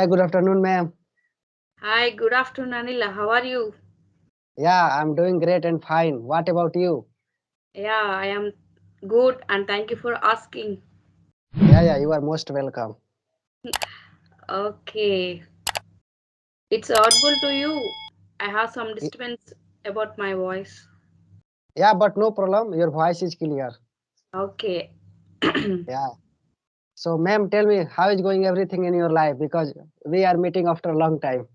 Hi, good afternoon, ma'am. Hi, good afternoon, Anil. How are you? Yeah, I'm doing great and fine. What about you? Yeah, I am good and thank you for asking. Yeah, you are most welcome. Okay, it's audible to you. I have some Y- disturbance about my voice. Yeah, but no problem. Your voice is clear. Okay. Yeah. So, ma'am, tell me how is going everything in your life because we are meeting after a long time.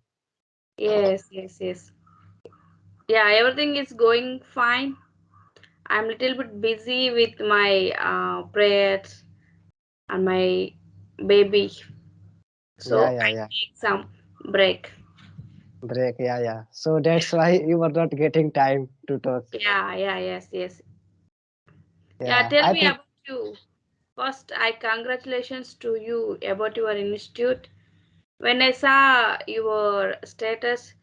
Yes. Yeah, everything is going fine. I'm a little bit busy with my prayers and my baby. Yeah, So yeah, I yeah. take some break. Break. Yeah. So that's why you are not getting time to talk. Yes. Yeah, Yeah, tell I me think. about you. First, I congratulations to you about your institute. When I saw your status,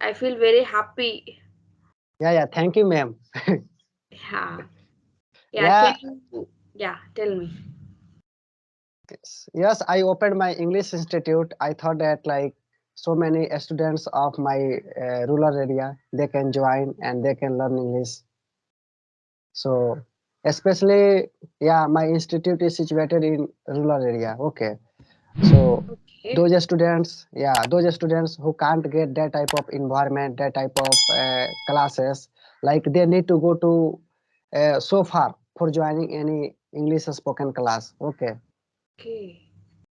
I feel very happy. Yeah. Thank you, ma'am. Yeah, yeah. Can Yeah. you? Yeah, tell me. Yes, I opened my English institute. I thought that like so many students of my rural area they can join and they can learn English. So especially yeah, my institute is situated in rural area. Okay, so Okay, those students who can't get that type of environment, that type of classes, like they need to go to so far for joining any English spoken class. Okay, okay.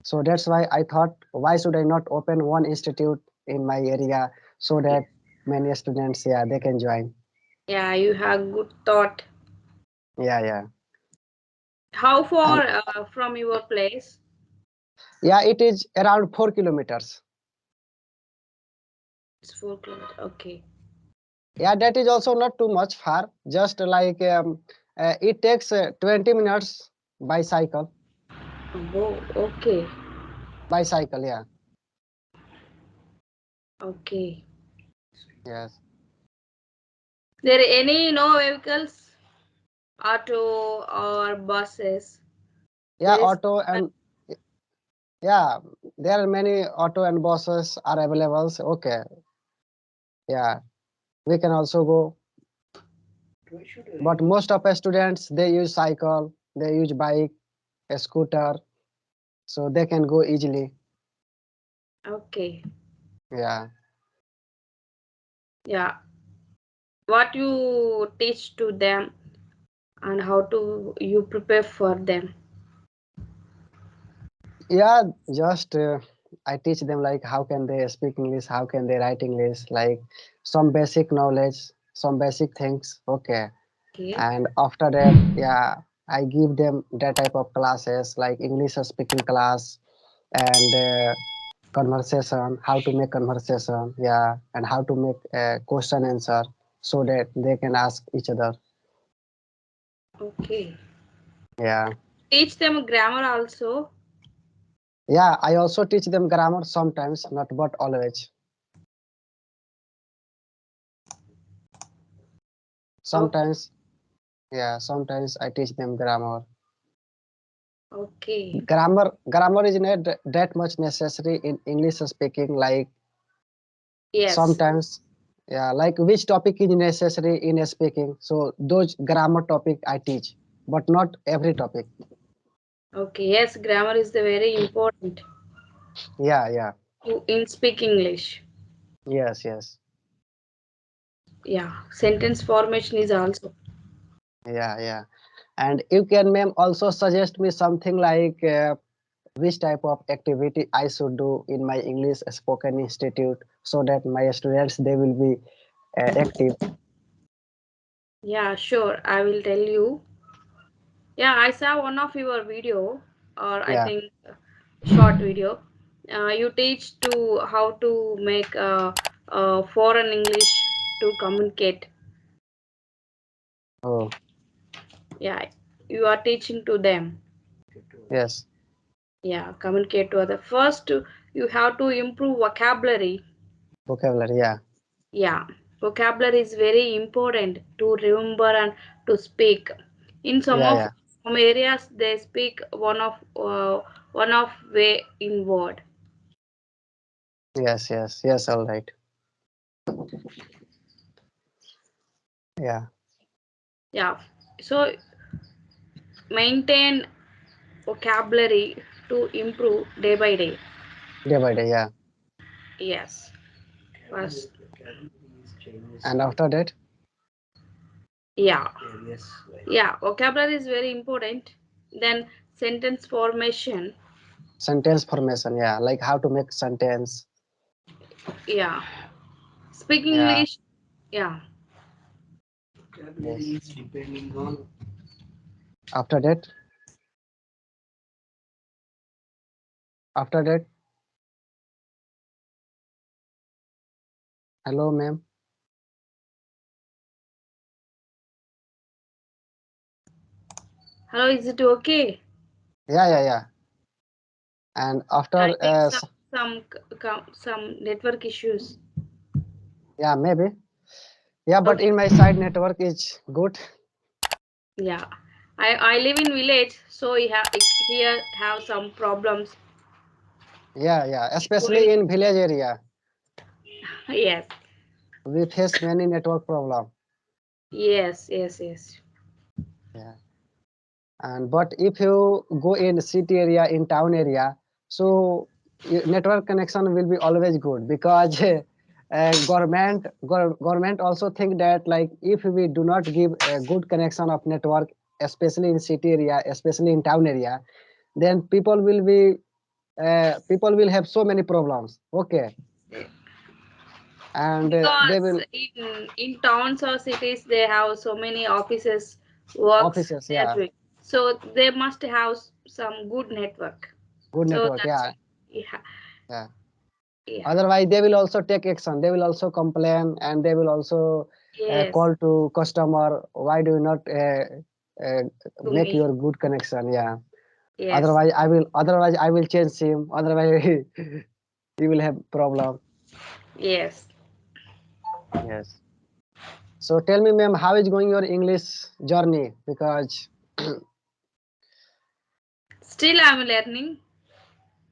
so that's why I thought, why should I not open one institute in my area so Yeah, that many students, yeah, they can join. yeah. You have good thought. Yeah. How And far from your place? yeah, it is around 4 kilometers. It's 4 kilometers. Okay. Yeah, that is also not too much far. Just like it takes 20 minutes by cycle. Oh, okay, By cycle, yeah. okay. Yes. There any no vehicles, auto or buses? Yeah, There is. auto and yeah, there are many auto and buses are available. Okay. Yeah, we can also go. But most of the students they use cycle, they use bike, a scooter, so they can go easily. Okay. Yeah, Yeah. What you teach to them and how to you prepare for them. yeah. Just I teach them like how can they speak English, how can they write English, like some basic knowledge, some basic things. Okay, Okay. and after that, yeah, I give them that type of classes like English speaking class and conversation, how to make conversation, yeah, and how to make a question answer so that they can ask each other. Okay. Yeah. Teach them grammar also. Yeah, I also teach them grammar sometimes, not but always. Okay. Sometimes, yeah, sometimes I teach them grammar. Okay. Grammar is not that much necessary in English speaking. Like Yes. sometimes, yeah, like which topic is necessary in speaking. So those grammar topic I teach, but not every topic. Okay. Yes, grammar is the very important Yeah. to in speak English. Yes. Yeah. Sentence formation is also. Yeah. And you can, ma'am, also suggest me something like which type of activity I should do in my English spoken institute so that my students they will be active. Yeah, sure. I will tell you. Yeah, I saw one of your video, or I Yeah. think short video. You teach to how to make foreign English to communicate. Oh, Yeah, you are teaching to them. yes. Yeah, communicate to other. First, you have to improve vocabulary. Vocabulary. Yeah. Yeah, vocabulary is very important to remember and to speak. In Yeah. some areas, they speak one of way in word. Yes, yes, yes, all right. Yeah, Yeah. So maintain vocabulary to improve day by day. day by day, yeah. Yes. First, And after that, yeah. Yeah, vocabulary is very important. Then sentence formation. sentence formation, yeah, like how to make sentence. Yeah. Speak Yeah, English. Yeah. yes. After that, after that, hello, ma'am. Hello, is it okay? Yeah, yeah, yeah. And I after, think some network issues. yeah, maybe. Yeah, but Okay. in my side network is good. Yeah. I live in village, so here have some problems. Yeah, yeah, especially Going. in village area, Yes. we face many network problem. Yes. Yes. Yes. Yeah. And but if you go in city area, in town area, so network connection will be always good because government also think that like if we do not give a good connection of network, especially in city area, especially in town area, then people will have so many problems. Okay, and they Because will in towns or cities they have so many offices, works offices, they are yeah, doing. So they must have some good network. good So network, that's yeah, yeah, yeah. yeah. Otherwise, they will also take action. They will also complain, and they will also Yes, call to customer. Why do you not uh, to make me. your good connection? Yeah. Yes, Otherwise, I will. Otherwise, I will change him. Otherwise, he will have problem. yes. Yes. So tell me, ma'am, how is going your English journey? Because Still I'm learning.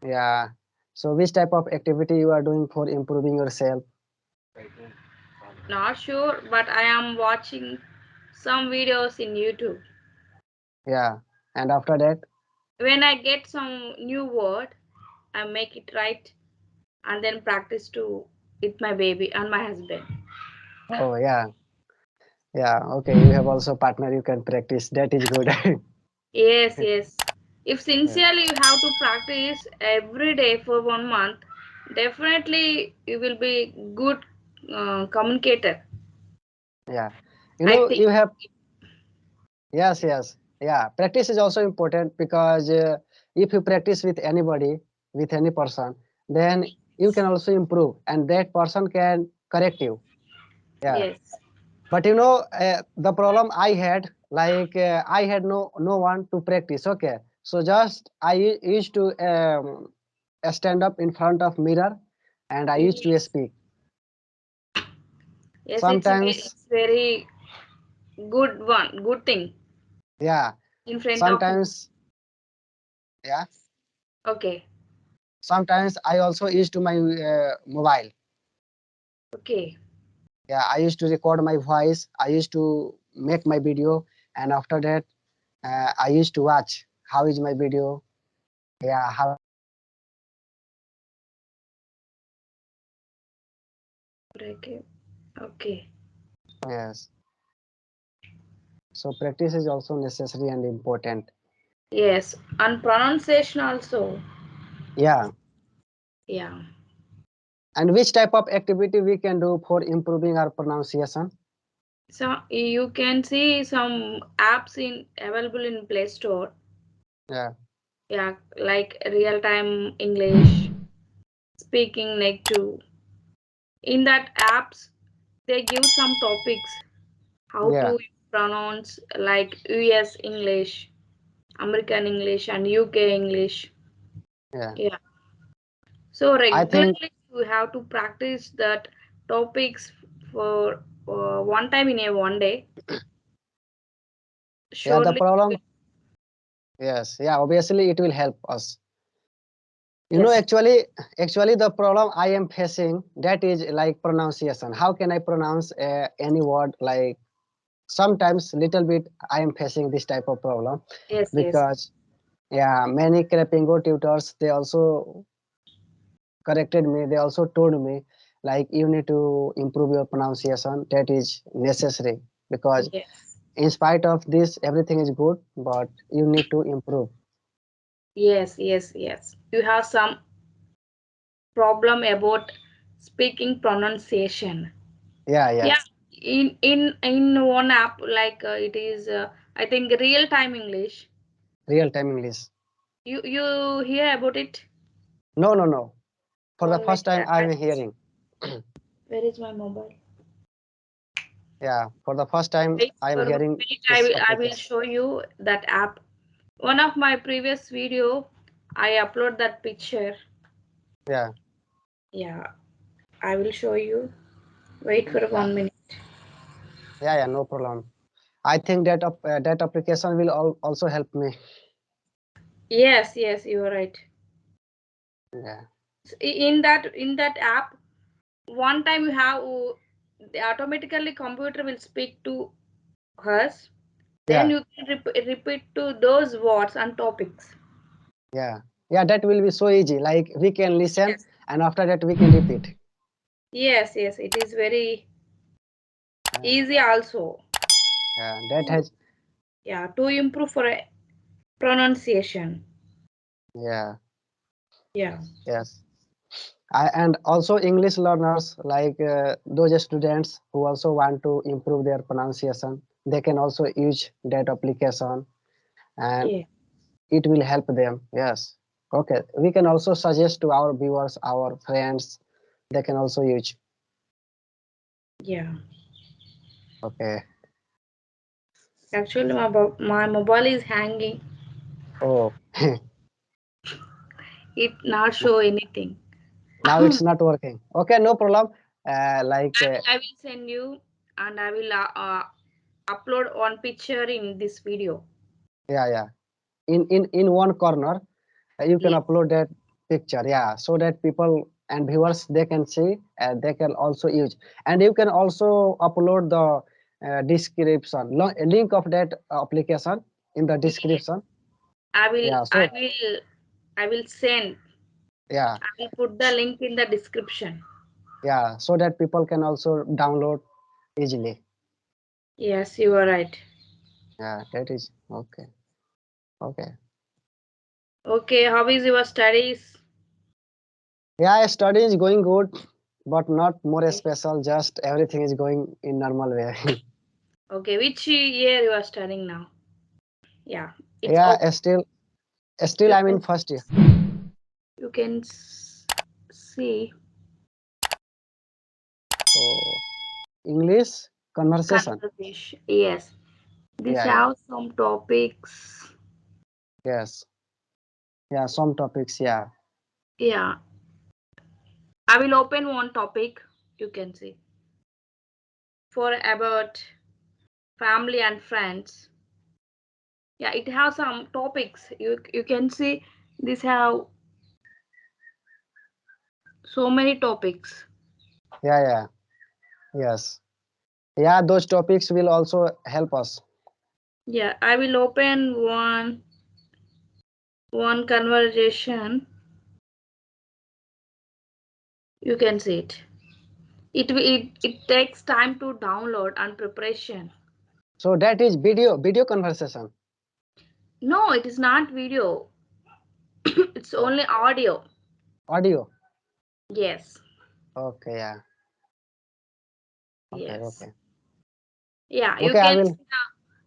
yeah. So which type of activity you are doing for improving yourself? Not sure, but I am watching some videos in YouTube. Yeah. And after that, When I get some new word, I make it right and then practice to with my baby and my husband. oh yeah, yeah. Okay, you have also partner. You can practice. That is good. Yes, yes. If Yeah. sincerely you have to practice every day for 1 month, definitely you will be good communicator. Yeah. I You think. have, yes, yes. Yeah. Practice is also important because if you practice with anybody, with any person, then you can also improve and that person can correct you. Yeah. Yes. But the problem I had, like I had no one to practice. Okay. So just used to stand up in front of mirror and I used to Yes. speak. Yes, Sometimes, it's very good one, good thing yeah. in front of me. Sometimes, yeah. Okay. Sometimes I also used to my mobile. Okay. Yeah, I used to record my voice. I used to make my video, and after that, I used to watch how is my video. Yeah, how Okay. Okay. yes. So practice is also necessary and important. Yes. And pronunciation also. Yeah, Yeah. and which type of activity we can do for improving our pronunciation? So you can see some apps in available in Play Store. Yeah, Yeah, like real time English, speaking native. In that apps, they give some topics how yeah, to pronounce like US English, American English, and UK English. yeah. Yeah. So I think regularly you have to practice that topics for one time in a 1 day. yeah. The Surely, problem, yes, yeah. Obviously, it will help us. You know, Yes. actually, the problem I am facing that is like pronunciation. How can I pronounce any word? Like sometimes little bit I am facing this type of problem Yes. Yes. because yeah, many Crepingo tutors they also corrected me. They also told me like you need to improve your pronunciation. That is necessary because Yes. in spite of this, everything is good, but you need to improve. Yes. Yes. Yes. You have some problem about speaking pronunciation. Yeah, yeah, Yeah. In one app, like it is, I think, real time English. real time English. You hear about it? No, no, no. For the One minute. first time, I I'm will hearing. Where is my mobile? Yeah, for the first time, Wait I'm for 1 hearing minute. I this will I will application. show you that app. One of my previous video, I upload that picture. Yeah, Yeah, I will show you. Wait for yeah, 1 minute. yeah, no problem. I think that application will also help me. Yes, yes, you are right. Yeah, In that app, one time you have the automatically computer will speak to us. Then yeah, you can repeat to those words and topics. yeah, yeah. That will be so easy. Like we can listen, Yes, and after that we can repeat. yes, yes. It is very Yeah, easy also. yeah. That has. Yeah, to improve for a pronunciation. Yeah, Yeah, yes. And also English learners like those students who also want to improve their pronunciation, they can also use that application and yeah, it will help them. Yes. Okay. We can also suggest to our viewers, our friends, they can also use. yeah. Okay. Actually, my mobile is hanging. Oh, It not show anything. now it's not working. Okay, no problem. Like, I will send you, and I will upload one picture in this video. yeah, yeah. In one corner, you can Yes, upload that picture, yeah, so that people and viewers they can see and they can also use. And you can also upload the description link of that application in the yes. description. I will, Yeah, I so will, I will send. yeah, I will put the link in the description. yeah, so that people can also download easily. Yes, you are right. Yeah, that is okay. Okay. Okay, how is your studies? Yeah, study is going good, but not more Okay, special, just everything is going in normal way. okay. Which year you are studying now? Yeah, it's Yeah, okay. still You I'm in can first year. you can see Oh, English conversation. conversation. Yes, these Yeah, yeah, have some topics. yes, yeah, some topics, yeah. Yeah, I will open one topic. You can see for about family and friends. Yeah, it has some topics. You can see these have so many topics. Yeah, yeah, yes. Yeah, those topics will also help us. Yeah, I will open one conversation. You can see it. It takes time to download and preparation. So that is video conversation, No, it is not video. It's oh, only audio. audio. Yes. Okay, yeah, okay, Yes. okay. Yeah, Okay, I will.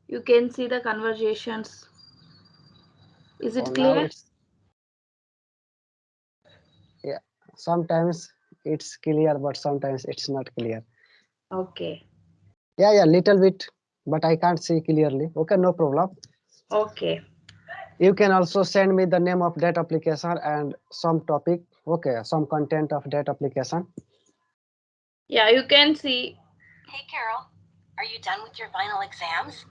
you can see the conversations. Is Oh, it now clear? it's, yeah, sometimes it's clear, but sometimes it's not clear. Okay. Yeah, yeah, little bit, but I can't see clearly. Okay, no problem. Okay. You can also send me the name of that application and some topic. Okay, some content of that application. Yeah, you can see. Hey Carol, are you done with your final exams?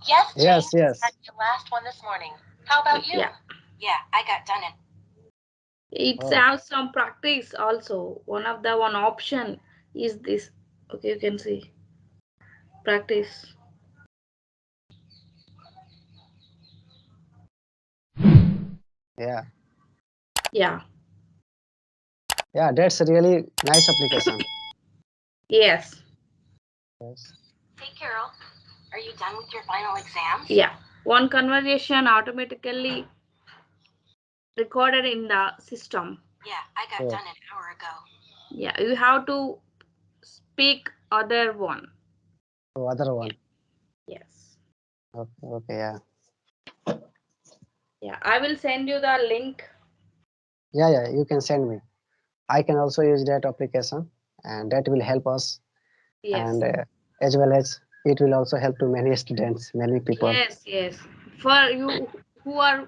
Yes, Jane. Yes, yes. Had your last one this morning. How about you? Yeah. Yeah, I got done in. It Oh, has some practice also. One option is this. Okay, you can see practice. yeah. Yeah. Yeah, that's a really nice application. Yes. Yes. Hey, Carol. Are you done with your final exams? Yeah. One conversation automatically recorded in the system. Yeah, I got Oh, done an hour ago. Yeah, you have to speak other one. oh, other Yeah. one. Yes. Okay, okay, yeah. Yeah, I will send you the link. Yeah, yeah, you can send me. I can also use that application and that will help us and Yes. as well as it will also help to many students, many people. Yes, yes. For you who are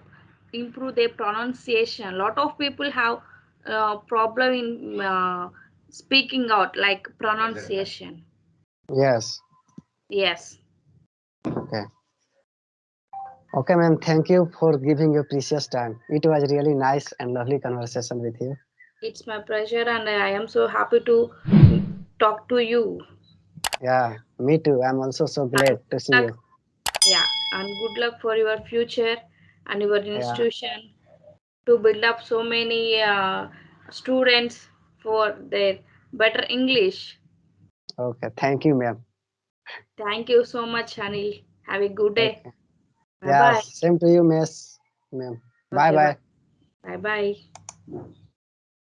improve their pronunciation, lot of people have problem in speaking out like pronunciation. Yes. Yes. Okay. Okay, ma'am. Thank you for giving your precious time. It was really nice and lovely conversation with you. It's my pleasure and I am so happy to talk to you. Yeah, me too. I'm also so And glad to see luck, you. yeah, and good luck for your future and your Yeah. institution to build up so many students for their better English. Okay. Thank you, ma'am. Thank you so much, Anil. Have a good day. Okay. Bye Yeah. bye. Same to you, miss, ma'am. Bye Okay, bye. bye. Bye bye.